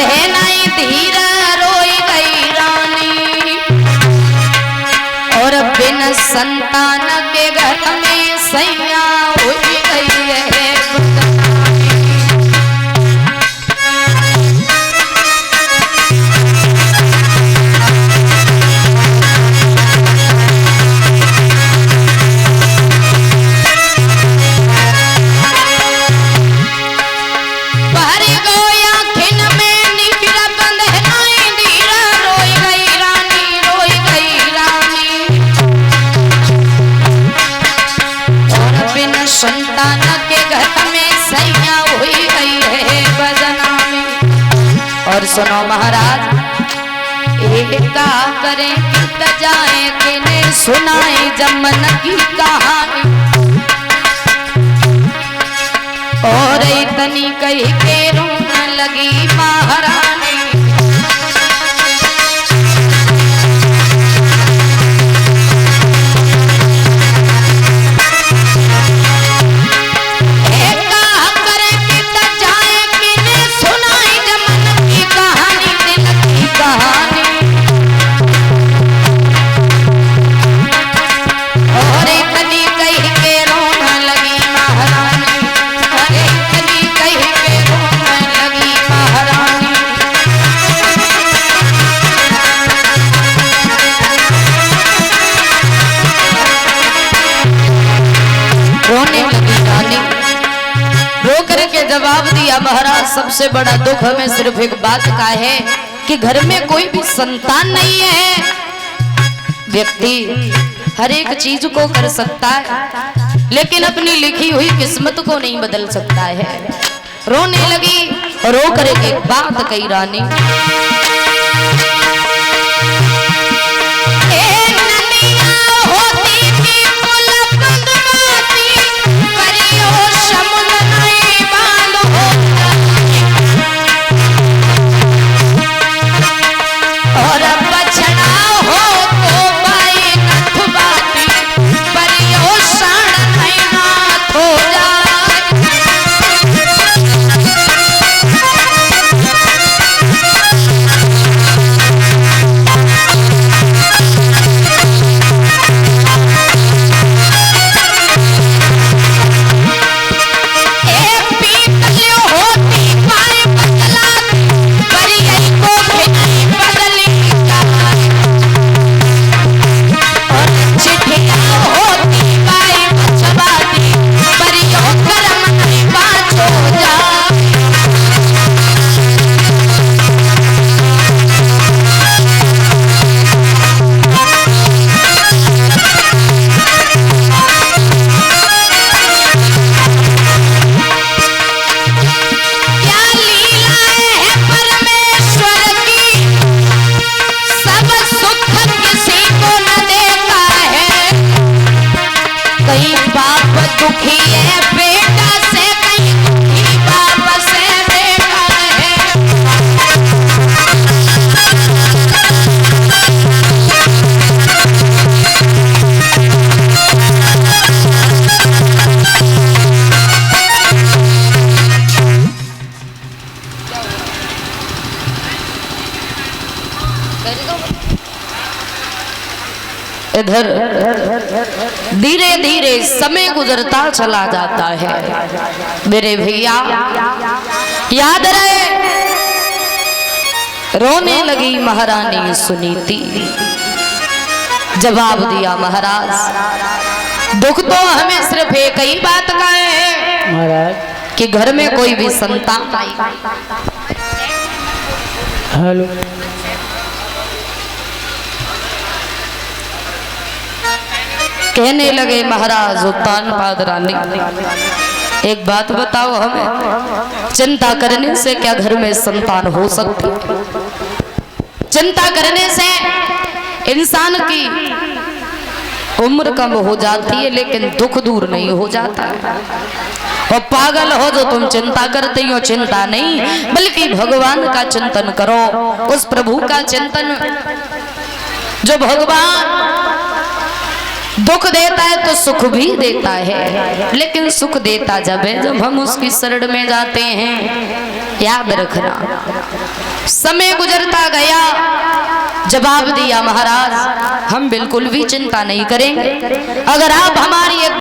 बंधे नहीं धीरा रोई गई रानी, और बिन संतान के घर में सैया हुई गई है। संतान के घर में सैया हुई गई है बजना में। और सुनो महाराज, एक का करें कि जाए किन्हें सुनाए जमन की कहानी, और इतनी कही के रोने लगी महारानी। जवाब दिया, महाराज सबसे बड़ा दुख हमें सिर्फ एक बात का है कि घर में कोई भी संतान नहीं है। व्यक्ति हर एक चीज को कर सकता है, लेकिन अपनी लिखी हुई किस्मत को नहीं बदल सकता है। रोने लगी, रो कर एक बात कही रानी, इधर धीरे धीरे समय गुजरता चला जाता है। मेरे भैया याद रहे, रोने लगी महारानी सुनीति। जवाब दिया महाराज, दुख तो हमें सिर्फ एक ही बात का है महाराज कि घर में कोई भी संतान नहीं। हेलो, कहने लगे महाराज उत्तानपाद रानी, एक बात बताओ हमें, चिंता करने से क्या घर में संतान हो सकती? चिंता करने से इंसान की उम्र कम हो जाती है, लेकिन दुख दूर नहीं हो जाता है। और पागल हो जो तुम चिंता करते हो, चिंता नहीं बल्कि भगवान का चिंतन करो, उस प्रभु का चिंतन जो भगवान दुख देता है तो सुख भी देता है, लेकिन सुख देता जब है जब हम उसकी शरण में जाते हैं। याद रखना। समय गुजरता गया, जवाब दिया महाराज हम बिल्कुल भी चिंता नहीं करेंगे। अगर आप हमारी एक